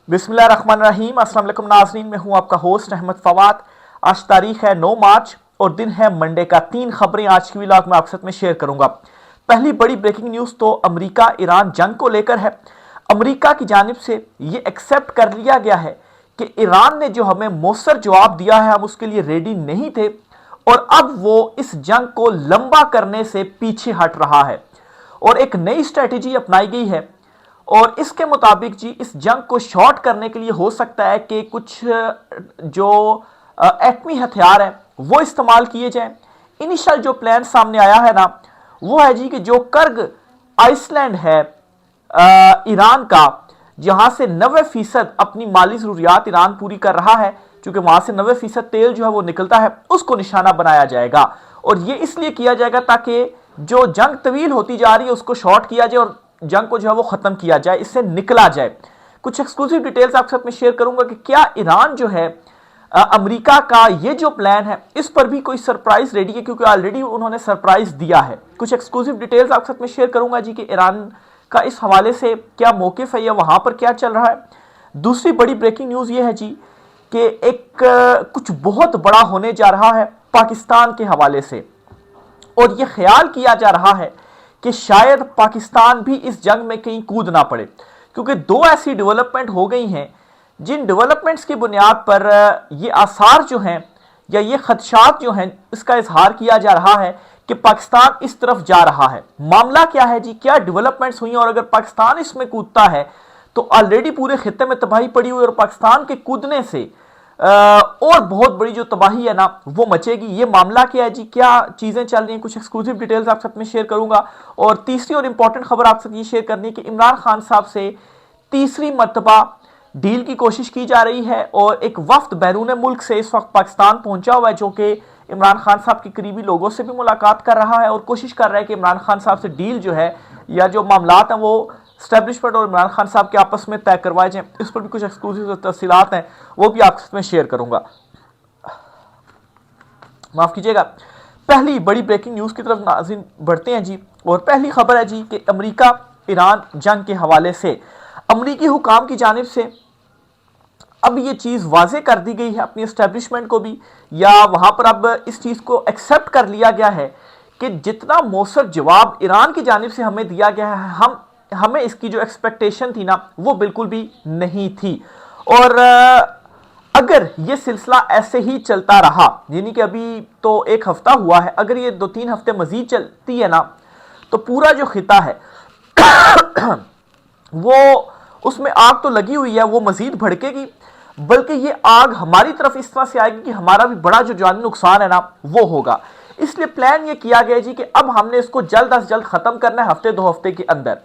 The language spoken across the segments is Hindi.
बिस्मिल्लाहिर्रहमानिर्रहीम। अस्सलाम वालेकुम नाज़रीन, मैं हूं आपका होस्ट अहमद फवाद। आज तारीख है 9 मार्च और दिन है मंडे का। 3 खबरें आज की व्लॉग में आपके साथ में शेयर करूंगा। पहली बड़ी ब्रेकिंग न्यूज़ तो अमेरिका ईरान जंग को लेकर है। अमेरिका की जानिब से ये एक्सेप्ट कर लिया गया है कि ईरान ने जो हमें मौसर जवाब दिया है, हम उसके लिए रेडी नहीं थे और अब वो इस जंग को लंबा करने से पीछे हट रहा है और एक नई स्ट्रेटेजी अपनाई गई है। और इसके मुताबिक जी इस जंग को शॉर्ट करने के लिए हो सकता है कि कुछ जो एटमी हथियार है वो इस्तेमाल किए जाएं। इनिशियल जो प्लान सामने आया है ना, वो है जी कि जो कर्ग आइसलैंड है ईरान का, जहां से 90% अपनी माली जरूरियात ईरान पूरी कर रहा है, क्योंकि वहां से 90% तेल जो है वो निकलता है, उसको निशाना बनाया जाएगा। और ये इसलिए किया जाएगा ताकि जो जंग तवील होती जा रही है उसको शॉर्ट किया जाए और जंग को जो है वो खत्म किया जाए, इससे निकला जाए। कुछ एक्सक्लूसिव डिटेल्स आपके साथ में शेयर करूंगा कि क्या ईरान जो है अमेरिका का ये जो प्लान है इस पर भी कोई सरप्राइज रेडी है, क्योंकि ऑलरेडी उन्होंने सरप्राइज दिया है। कुछ एक्सक्लूसिव डिटेल्स आपके साथ में शेयर करूंगा जी कि ईरान का इस हवाले से क्या मौकिफ है या वहां पर क्या चल रहा है। दूसरी बड़ी ब्रेकिंग न्यूज ये है जी कि एक कुछ बहुत बड़ा होने जा रहा है पाकिस्तान के हवाले से, और यह ख्याल किया जा रहा है कि शायद पाकिस्तान भी इस जंग में कहीं कूद ना पड़े, क्योंकि दो ऐसी डेवलपमेंट हो गई हैं जिन डेवलपमेंट्स की बुनियाद पर ये आसार जो हैं या ये खदशात जो हैं, इसका इजहार किया जा रहा है कि पाकिस्तान इस तरफ जा रहा है। मामला क्या है जी, क्या डेवलपमेंट्स हुई, और अगर पाकिस्तान इसमें कूदता है तो ऑलरेडी पूरे खित्ते में तबाही पड़ी हुई, और पाकिस्तान के कूदने से और बहुत बड़ी जो तबाही है ना वो मचेगी। ये मामला क्या है जी, क्या चीजें चल रही हैं, कुछ एक्सक्लूसिव डिटेल्स आप साथ में शेयर करूंगा। और तीसरी और इंपॉर्टेंट खबर आप साथ ये शेयर करनी है कि इमरान खान साहब से तीसरी मर्तबा डील की कोशिश की जा रही है, और एक वफ्द बैरून मुल्क से इस वक्त पाकिस्तान पहुंचा हुआ है जो कि इमरान खान साहब के करीबी लोगों से भी मुलाकात कर रहा है और कोशिश कर रहा है कि इमरान खान साहब से डील जो है या जो मामलात हैं वो स्टैब्लिशमेंट और इमरान खान साहब के आपस में तय करवाए जाएं। इस पर भी कुछ एक्सक्लूसिव तफसीलात हैं, वो भी आपके साथ में शेयर करूंगा। माफ कीजिएगा। पहली बड़ी ब्रेकिंग न्यूज की तरफ नाज़रीन बढ़ते हैं जी, और पहली खबर है जी कि अमेरिका ईरान जंग के हवाले से अमरीकी हुकाम की जानिब से अब ये चीज़ वाजे कर दी गई है अपनी एस्टेब्लिशमेंट को भी, या वहां पर अब इस चीज़ को एक्सेप्ट कर लिया गया है कि जितना मौसर जवाब ईरान की जानिब से हमें दिया गया है, हमें इसकी जो एक्सपेक्टेशन थी ना वो बिल्कुल भी नहीं थी। और अगर ये सिलसिला ऐसे ही चलता रहा, यानी कि अभी तो एक हफ्ता हुआ है, अगर ये 2-3 हफ्ते मजीद चलती है ना तो पूरा जो खिता है वो उसमें आग तो लगी हुई है, वो मजीद भड़केगी, बल्कि ये आग हमारी तरफ इस तरह से आएगी कि हमारा भी बड़ा जो जानी नुकसान है ना वो होगा। इसलिए प्लान ये किया गया जी कि अब हमने इसको जल्द अज जल्द खत्म करना है, हफ्ते 2 हफ्ते के अंदर।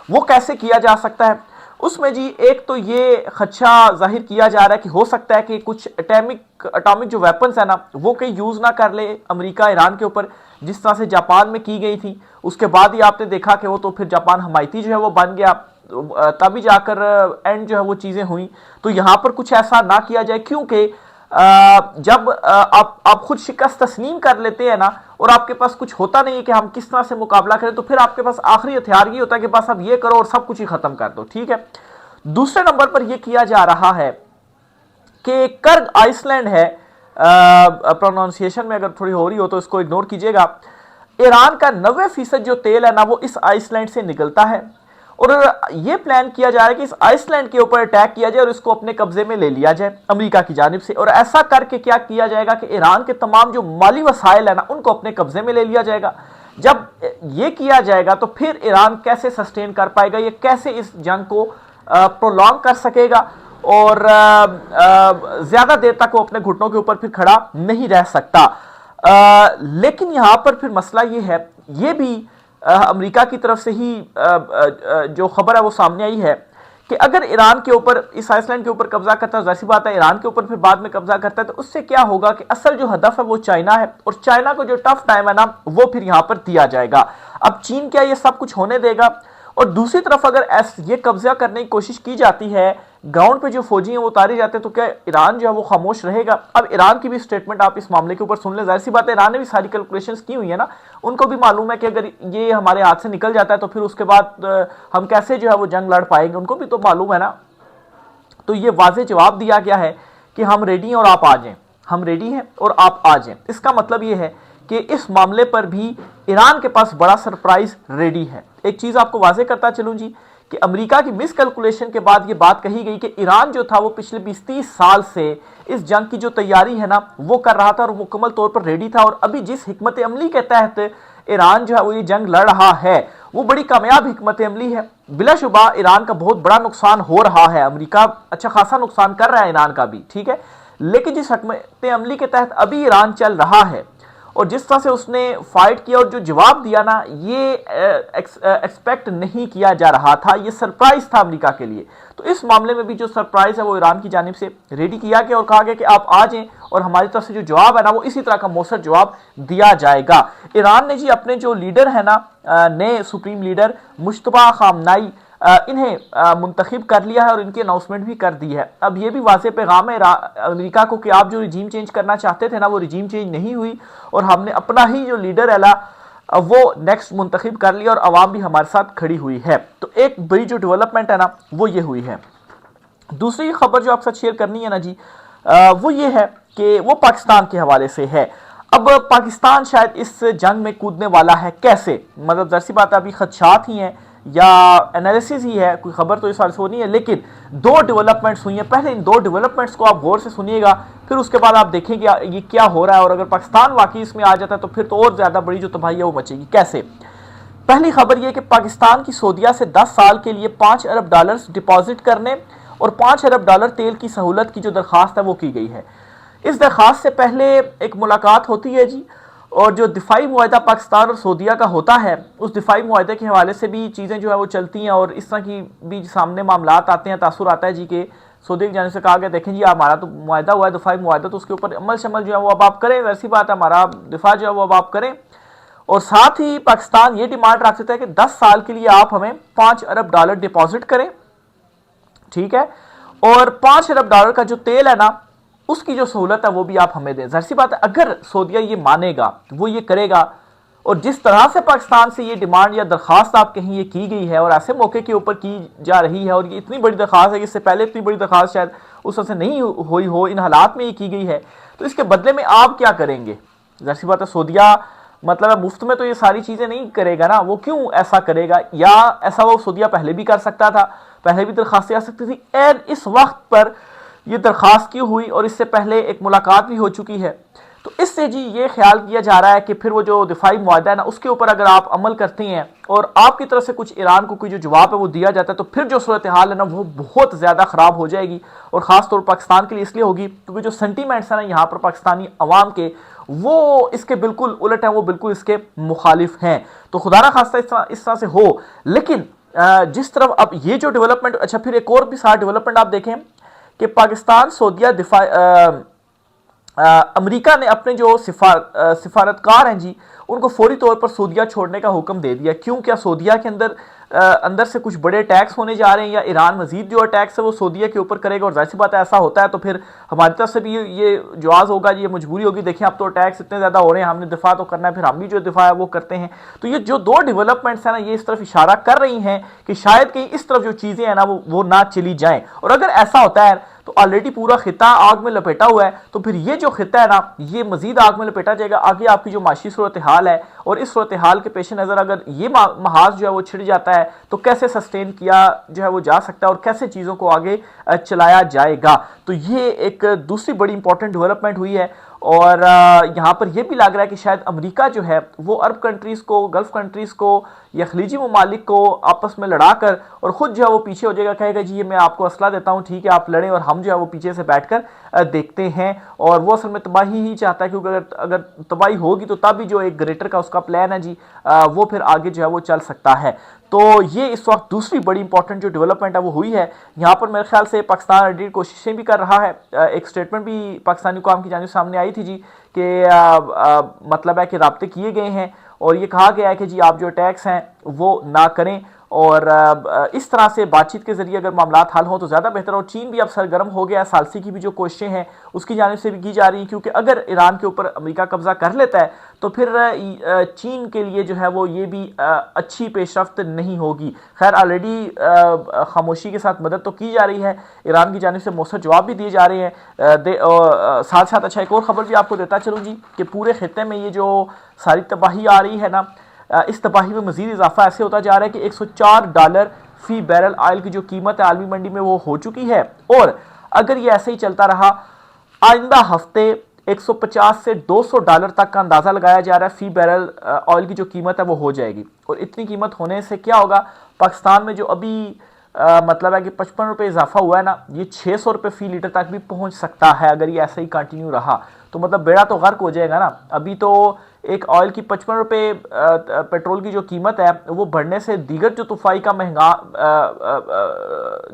वो कैसे किया जा सकता है, उसमें जी एक तो ये खदशा जाहिर किया जा रहा है कि हो सकता है कि कुछ अटॉमिक जो वेपन्स है ना वो कहीं यूज ना कर ले अमेरिका ईरान के ऊपर, जिस तरह से जापान में की गई थी। उसके बाद ही आपने देखा कि वो तो फिर जापान हमायती जो है वो बन गया, तभी जाकर एंड जो है वो चीजें हुई। तो यहां पर कुछ ऐसा ना किया जाए, क्योंकि जब आप खुद शिकस्त तस्लीम कर लेते हैं ना और आपके पास कुछ होता नहीं है कि हम किस तरह से मुकाबला करें, तो फिर आपके पास आखिरी हथियार ये होता है कि बस अब ये करो और सब कुछ ही खत्म कर दो। ठीक है। दूसरे नंबर पर यह किया जा रहा है कि कर्ग आइसलैंड है, प्रोनाउंसिएशन में अगर थोड़ी हो रही हो तो इसको इग्नोर कीजिएगा। ईरान का 90% जो तेल है ना वो इस आइसलैंड से निकलता है, और यह प्लान किया जा रहा है कि इस आइसलैंड के ऊपर अटैक किया जाए और इसको अपने कब्जे में ले लिया जाए अमेरिका की जानिब से। और ऐसा करके क्या किया जाएगा कि ईरान के तमाम जो माली वसाइल है ना उनको अपने कब्जे में ले लिया जाएगा। जब यह किया जाएगा तो फिर ईरान कैसे सस्टेन कर पाएगा, ये कैसे इस जंग को प्रोलॉन्ग कर सकेगा, और ज्यादा देर तक वो अपने घुटनों के ऊपर फिर खड़ा नहीं रह सकता। लेकिन यहां पर फिर मसला ये है, ये भी अमेरिका की तरफ से ही जो खबर है वो सामने आई है कि अगर ईरान के ऊपर, इस आइसलैंड के ऊपर कब्जा करता है, जाहिर सी बात है ईरान के ऊपर फिर बाद में कब्जा करता है, तो उससे क्या होगा कि असल जो हदफ है वो चाइना है, और चाइना को जो टफ टाइम है ना वो फिर यहां पर दिया जाएगा। अब चीन क्या ये सब कुछ होने देगा? और दूसरी तरफ अगर ये कब्जा करने की कोशिश की जाती है, ग्राउंड पे जो फौजी हैं वो उतारे जाते हैं, तो क्या ईरान जो है वो खामोश रहेगा? अब ईरान की भी स्टेटमेंट आप इस मामले के ऊपर सुन लें। जाहिर सी बात है ईरान ने भी सारी कैलकुलेशंस की हुई है ना, उनको भी मालूम है कि अगर ये हमारे हाथ से निकल जाता है तो फिर उसके बाद हम कैसे जो है वो जंग लड़ पाएंगे, उनको भी तो मालूम है ना। तो ये वाज़ेह जवाब दिया गया है कि हम रेडी हैं और आप आ जाएं, हम रेडी हैं और आप आ जाएं। इसका मतलब ये है कि इस मामले पर भी ईरान के पास बड़ा सरप्राइज रेडी है। एक चीज़ आपको वाज़ेह करता चलूं जी कि अमेरिका की मिस कैलकुलेशन के बाद ये बात कही गई कि ईरान जो था वो पिछले 20-30 साल से इस जंग की जो तैयारी है ना वो कर रहा था और मुकम्मल तौर पर रेडी था, और अभी जिस हिकमत अमली के तहत ईरान जो है वो ये जंग लड़ रहा है वो बड़ी कामयाब हिकमत अमली है। बिलाशुबा ईरान का बहुत बड़ा नुकसान हो रहा है, अमेरिका अच्छा खासा नुकसान कर रहा है ईरान का भी, ठीक है, लेकिन जिस हिकमत अमली के तहत अभी ईरान चल रहा है और जिस तरह से उसने फाइट किया और जो जवाब दिया ना, ये एक्सपेक्ट नहीं किया जा रहा था, ये सरप्राइज था अमेरिका के लिए। तो इस मामले में भी जो सरप्राइज है वो ईरान की जानिब से रेडी किया गया और कहा गया कि आप आ जाएं और हमारी तरफ से जो जवाब है ना वो इसी तरह का मौसर जवाब दिया जाएगा। ईरान ने जी अपने जो लीडर है ना, नए सुप्रीम लीडर मुश्तबा खामनाई, इन्हें मुंतखब कर लिया है और इनकी अनाउंसमेंट भी कर दी है। अब ये भी वाज़ेह पैगाम है अमेरिका को कि आप जो रिजीम चेंज करना चाहते थे ना वो रिजीम चेंज नहीं हुई और हमने अपना ही जो लीडर है वो नेक्स्ट मुंतखब कर लिया और अवाम भी हमारे साथ खड़ी हुई है। तो एक बड़ी जो डेवलपमेंट है ना वो ये हुई है। दूसरी खबर जो आप साथ शेयर करनी है ना जी, वो ये है कि वो पाकिस्तान के हवाले से है। अब पाकिस्तान शायद इस जंग में कूदने वाला है, कैसे, मतलब ज़ाहिर सी बात है अभी खदशात ही हैं या एनालिसिस ही है, कोई खबर तो इस बार से नहीं है, लेकिन दो डेवलपमेंट्स हुई हैं। पहले इन दो डेवलपमेंट्स को आप गौर से सुनिएगा, फिर उसके बाद आप देखेंगे ये क्या हो रहा है, और अगर पाकिस्तान वाकई इसमें आ जाता है तो फिर तो और ज़्यादा बड़ी जो तबाही है वो मचेगी। कैसे? पहली खबर यह कि पाकिस्तान की सऊदीया से 10 साल के लिए $5 अरब डिपॉजिट करने और $5 अरब तेल की सहूलत की जो दरख्वास्त है वो की गई है। इस दरख्वास्त से पहले एक मुलाकात होती है जी, और जो दिफाई मुआहदा पाकिस्तान और सऊदीया का होता है उस दिफाई मुआहदे के हवाले से भी चीज़ें जो है वो चलती हैं, और इस तरह की भी सामने मामलात आते हैं, तासुर आता है जी कि सऊदी की जानिब से कहा गया देखें जी हमारा तो मुआहदा हुआ है दिफाई मुआहदा, तो उसके ऊपर अमल शमल जो है वो अब आप करें, वैसी बात है हमारा दिफा जो है वो अब आप करें। और साथ ही पाकिस्तान ये डिमांड रख सकता है कि 10 साल के लिए आप हमें $5 अरब डिपॉजिट करें, ठीक है, और $5 अरब का जो तेल है ना उसकी जो सहूलत है वो भी आप हमें दें। जाहिर सी बात है अगर सऊदीया ये मानेगा वो ये करेगा, और जिस तरह से पाकिस्तान से ये डिमांड या दरख्वास्त आप कहीं ये की गई है और ऐसे मौके के ऊपर की जा रही है, और ये इतनी बड़ी दरख्वास्त है कि इससे पहले इतनी बड़ी दरख्वास्त शायद उस तरह से नहीं हुई हो, इन हालात में ये की गई है, तो इसके बदले में आप क्या करेंगे? जाहिर सी बात है सऊदीया मतलब मुफ्त में तो ये सारी चीज़ें नहीं करेगा ना, वो क्यों ऐसा करेगा? या ऐसा वो सऊदीया पहले भी कर सकता था, पहले भी दरख्वास्तें आ सकती थी, और इस वक्त पर ये दरख्वास्त क्यों हुई, और इससे पहले एक मुलाकात भी हो चुकी है। तो इससे जी ये ख्याल किया जा रहा है कि फिर वो जो दिफाई मुआहदा है ना उसके ऊपर अगर आप अमल करते हैं और आपकी तरफ से कुछ ईरान को कोई जो जवाब है वो दिया जाता है, तो फिर जो सूरत हाल है ना वो बहुत ज़्यादा ख़राब हो जाएगी, और ख़ास तौर पर पाकिस्तान के लिए इसलिए होगी क्योंकि जो सेंटीमेंट्स हैं ना यहाँ पर पाकिस्तानी अवाम के वो इसके बिल्कुल उलट हैं, वो बिल्कुल इसके मुखालिफ हैं। तो खुदा ना खास्ता इस तरह से हो, लेकिन जिस तरफ अब ये जो डेवलपमेंट, अच्छा फिर एक और भी सारा डेवलपमेंट आप देखें कि पाकिस्तान सऊदीया अमेरिका ने अपने जो सिफारतकार हैं जी उनको फौरी तौर पर सऊदीया छोड़ने का हुक्म दे दिया। क्यों? क्या सऊदीया के अंदर से कुछ बड़े अटैक्स होने जा रहे हैं, या ईरान मजीद जो अटैक्स है वो सऊदीया के ऊपर करेगा? और जाहिर सी बात है ऐसा होता है तो फिर हमारी तरफ से भी ये जवाब होगा, ये मजबूरी होगी, देखिए अब तो अटैक्स इतने ज़्यादा हो रहे हैं, हमने दिफा तो करना है, फिर हम भी जो दिफा है वो करते हैं। तो ये जो दो डेवलपमेंट्स हैं ना ये इस तरफ इशारा कर रही हैं कि शायद कहीं इस तरफ जो चीज़ें हैं ना वो ना चली जाएँ, और अगर ऐसा होता है तो ऑलरेडी पूरा खिता आग में लपेटा हुआ है, तो फिर ये जो खिता है ना ये मजीद आग में लपेटा जाएगा। आगे आपकी जो माशी सूरत हाल है, और इस सूरत हाल के पेश नज़र अगर ये महाज जो है वो छिड़ जाता है तो कैसे सस्टेन किया जो है वो जा सकता है और कैसे चीज़ों को आगे चलाया जाएगा। तो ये एक दूसरी बड़ी इंपॉर्टेंट डेवलपमेंट हुई है, और यहाँ पर यह भी लग रहा है कि शायद अमेरिका जो है वो अरब कंट्रीज़ को, गल्फ़ कंट्रीज़ को या खलीजी ममालिक को आपस में लड़ा कर और ख़ुद जो है वो पीछे हो जाएगा, कहेगा जी ये मैं आपको असला देता हूँ, ठीक है आप लड़ें, और हम जो है वो पीछे से बैठकर देखते हैं। और वो असल में तबाही ही चाहता है, क्योंकि अगर तबाही होगी तो तब भी जो एक ग्रेटर का उसका प्लान है जी वो फिर आगे जो है वो चल सकता है। तो ये इस वक्त दूसरी बड़ी इंपॉर्टेंट जो डेवलपमेंट है वो हुई है। यहाँ पर मेरे ख्याल से पाकिस्तान ऑलरेडी कोशिशें भी कर रहा है, एक स्टेटमेंट भी पाकिस्तानी हुकाम की जानिब सामने आई थी जी कि मतलब है कि राब्ते किए गए हैं और ये कहा गया है कि जी आप जो अटैक्स हैं वो ना करें, और इस तरह से बातचीत के जरिए अगर मामला हल हो तो ज़्यादा बेहतर। और चीन भी अब सरगर्म हो गया, सालसी की भी जो कोशिशें हैं उसकी जानिब से भी की जा रही है, क्योंकि अगर ईरान के ऊपर अमेरिका कब्जा कर लेता है तो फिर चीन के लिए जो है वो ये भी अच्छी पेशरफ्त नहीं होगी। खैर ऑलरेडी खामोशी के साथ मदद तो की जा रही है, ईरान की जानिब से मौसर जवाब भी दिए जा रहे हैं। साथ साथ अच्छा एक और खबर भी आपको देता चलूँ जी कि पूरे खित्ते में ये जो सारी तबाही आ रही है ना, इस तबाही में मजीद इजाफा ऐसे होता जा रहा है कि $104 फी बैरल ऑयल की जो कीमत है आलमी मंडी में वो हो चुकी है। और अगर ये ऐसे ही चलता रहा आइंदा हफ्ते 150 से $200 तक का अंदाजा लगाया जा रहा है फी बैरल ऑयल की जो कीमत है वो हो जाएगी। और इतनी कीमत होने से क्या होगा, पाकिस्तान में जो अभी मतलब है कि 55 रुपये इजाफा हुआ है ना, ये 600 रुपये फी लीटर तक भी पहुंच सकता है अगर ये ऐसे ही कंटिन्यू रहा तो। मतलब बेड़ा तो गर्क हो जाएगा ना। अभी तो एक ऑयल की 55 रुपये पेट्रोल की जो कीमत है वो बढ़ने से दीगर जो तूफाई का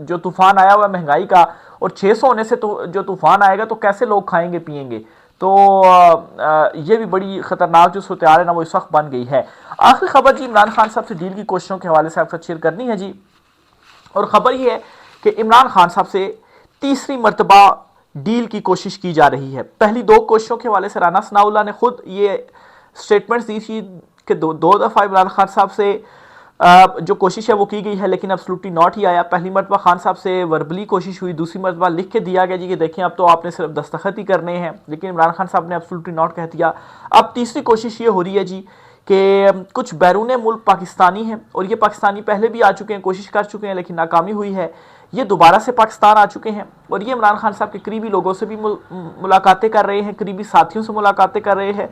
जो तूफान आया हुआ है महंगाई का, और 600 होने से तो जो तूफान आएगा तो कैसे लोग खाएंगे पिएंगे। तो ये भी बड़ी खतरनाक जो सूरत है ना वो इस वक्त बन गई है। आखिरी खबर जी इमरान खान साहब से डील की कोशिशों के हवाले से आपके साथ शेयर करनी है जी। और ख़बर यह है कि इमरान खान साहब से तीसरी मरतबा डील की कोशिश की जा रही है। पहली दो कोशिशों के हवाले से राना सनाउल्लाह ने खुद ये स्टेटमेंट्स दी थी कि दो दफ़ा इमरान खान साहब से जो कोशिश है वो की गई है, लेकिन एब्सोल्युटली नॉट ही आया। पहली मरतबा खान साहब से वर्बली कोशिश हुई, दूसरी मरतबा लिख के दिया गया जी कि देखें अब तो आपने सिर्फ दस्तखत ही करने हैं, लेकिन इमरान खान साहब ने एब्सोल्युटली नॉट कह दिया। अब तीसरी कोशिश ये हो रही है जी कि कुछ बैरून मुल्क पाकिस्तानी हैं, और ये पाकिस्तानी पहले भी आ चुके हैं, कोशिश कर चुके हैं लेकिन नाकामी हुई है। ये दोबारा से पाकिस्तान आ चुके हैं और ये इमरान खान साहब के करीबी लोगों से भी मुलाकातें कर रहे हैं, करीबी साथियों से मुलाकातें कर रहे हैं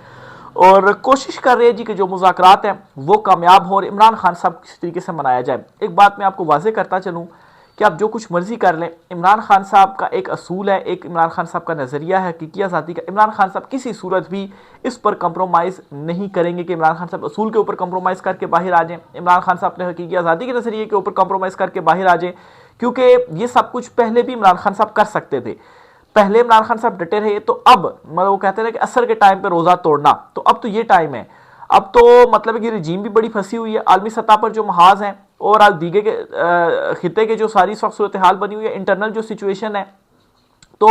और कोशिश कर रहे हैं जी कि जो मुज़ाकरात हैं वो कामयाब हों और इमरान खान साहब किस तरीके से मनाया जाए। एक बात मैं आपको वाज़ेह करता चलूँ कि आप जो कुछ मर्जी कर लें, इमरान खान साहब का एक असूल है, एक इमरान खान साहब का नज़रिया है हकीकी आज़ादी का। इमरान खान साहब किसी सूरत भी इस पर कंप्रोमाइज़ नहीं करेंगे कि इमरान खान साहब असूल के ऊपर कंप्रोमाइज़ करके बाहर आ जाएं, इमरान खान साहब अपने हकीकी आज़ादी के नज़रिए के ऊपर कंप्रोमाइज़ करके बाहर आ जाएं, क्योंकि ये सब कुछ पहले भी इमरान खान साहब कर सकते थे। पहले इमरान खान साहब डटे रहे, तो अब मतलब वो कहते हैं कि असर के टाइम पे रोज़ा तोड़ना, तो अब तो ये टाइम है। अब तो मतलब कि रजीम भी बड़ी फंसी हुई है, आलमी सतह पर जो महाज हैं और आज दीगे के खिते के जो सारी सूरत हाल बनी हुई है, इंटरनल जो सिचुएशन है, तो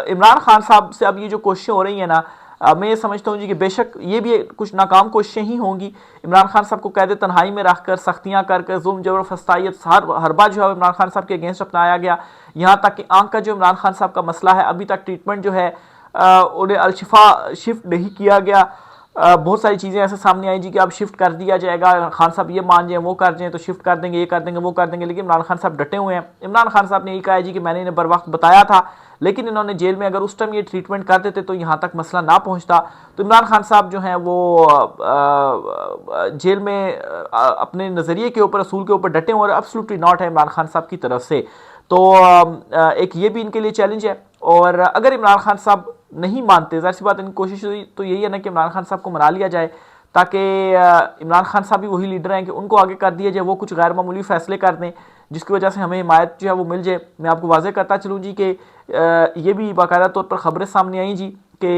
इमरान खान साहब से अब ये जो कोशिशें हो रही हैं ना, मैं ये समझता हूँ जी कि बेशक ये भी कुछ नाकाम कोशिशें ही होंगी। इमरान खान साहब को कैद तन्हाई में रख कर, सख्तियाँ कर जुल्म जबर फस्तायत हरबा जो है इमरान खान साहब के अगेंस्ट अपनाया गया। यहाँ तक कि आंख का जो इमरान खान साहब का मसला है, अभी तक ट्रीटमेंट जो है उन्हें अलशिफा शिफ्ट नहीं किया गया। बहुत सारी चीज़ें ऐसे सामने आई जी कि अब शिफ्ट कर दिया जाएगा, खान साहब ये मान जाए वो कर जाएँ तो शिफ्ट कर देंगे, ये कर देंगे वो कर देंगे, लेकिन इमरान खान साहब डटे हुए हैं। इमरान खान साहब ने यही कहा है जी कि मैंने इन्हें बर वक्त बताया था, लेकिन इन्होंने जेल में अगर उस टाइम ये ट्रीटमेंट कर देते तो यहाँ तक मसला ना पहुँचता। तो इमरान खान साहब जो हैं वो जेल में अपने नज़रिए के ऊपर, असूल के ऊपर डटे हुए और एब्सोल्युटली नॉट है इमरान खान साहब की तरफ से। तो एक ये भी इनके लिए चैलेंज है। और अगर इमरान खान साहब नहीं मानते, ज़ाहिर सी बात इनकी कोशिश तो यही है ना कि इमरान खान साहब को मना लिया जाए, ताकि इमरान खान साहब भी वही लीडर हैं कि उनको आगे कर दिया जाए, वो कुछ गैर मामूली फैसले कर दें जिसकी वजह से हमें हिमायत जो है वो मिल जाए। मैं आपको वाज़ेह करता चलूँ जी कि ये भी बाकायदा तौर पर ख़बरें सामने आई जी कि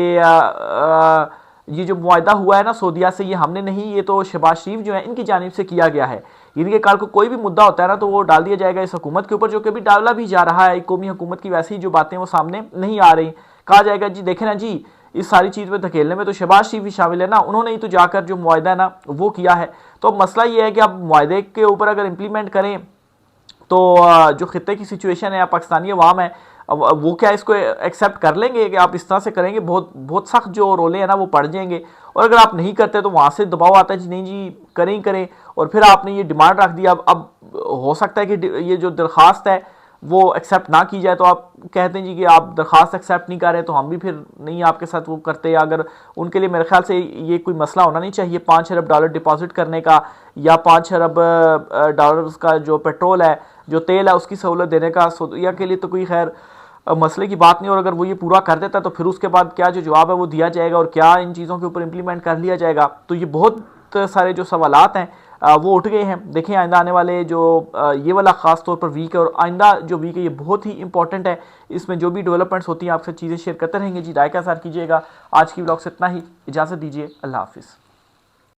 ये जो मुआहदा हुआ है ना सऊदीया से, ये हमने नहीं, ये तो शहबाज शरीफ जो है इनकी जानिब से किया गया है। इनके कल को कोई भी मुद्दा होता है ना तो वो डाल दिया जाएगा इस हुकूमत के ऊपर, जो कि भी डाला भी जा रहा है। कौमी हुकूमत की वैसी जो बातें वो सामने नहीं आ रही। कहा जाएगा जी देखें ना जी, इस सारी चीज़ में धकेलने में तो शहबाज शरीफ भी शामिल है ना, उन्होंने ही तो जाकर जो मुआहदा है ना वो किया है। तो अब मसला ये है कि अब मुआहदे के ऊपर अगर इम्प्लीमेंट करें तो जो खित्ते की सिचुएशन है या पाकिस्तानी अवाम है, अब वो क्या इसको एक्सेप्ट कर लेंगे कि आप इस तरह से करेंगे? बहुत सख्त जो रोले हैं ना वो पड़ जाएंगे। और अगर आप नहीं करते तो वहाँ से दबाव आता है जी नहीं जी करें ही करें, और फिर आपने ये डिमांड रख दिया। अब हो सकता है कि ये जो दरख्वास्त है वो एक्सेप्ट ना की जाए, तो आप कहते हैं जी कि आप दरख्वास्त एक्सेप्ट नहीं कर रहे तो हम भी फिर नहीं आपके साथ वो करते। अगर उनके लिए मेरे ख्याल से ये कोई मसला होना नहीं चाहिए $5 अरब डिपॉजिट करने का, या $5 अरब का जो पेट्रोल है, जो तेल है, उसकी सहूलत देने का सऊदीया के लिए तो कोई खैर मसले की बात नहीं। और अगर वो ये पूरा कर देता तो फिर उसके बाद क्या जो जवाब है वो दिया जाएगा और क्या इन चीज़ों के ऊपर इम्प्लीमेंट कर लिया जाएगा। तो ये बहुत सारे जो सवालात हैं वो उठ गए हैं। देखें आइंदा आने वाले जो ये वाला ख़ास तौर पर वीक है और आइंदा जो वीक है ये बहुत ही इंपॉर्टेंट है। इसमें जो भी डेवलपमेंट्स होती हैं आपसे चीज़ें शेयर करते रहेंगे जी। राय का इज़हार कीजिएगा। आज की व्लॉग से इतना ही, इजाज़त दीजिए, अल्लाह हाफिज़।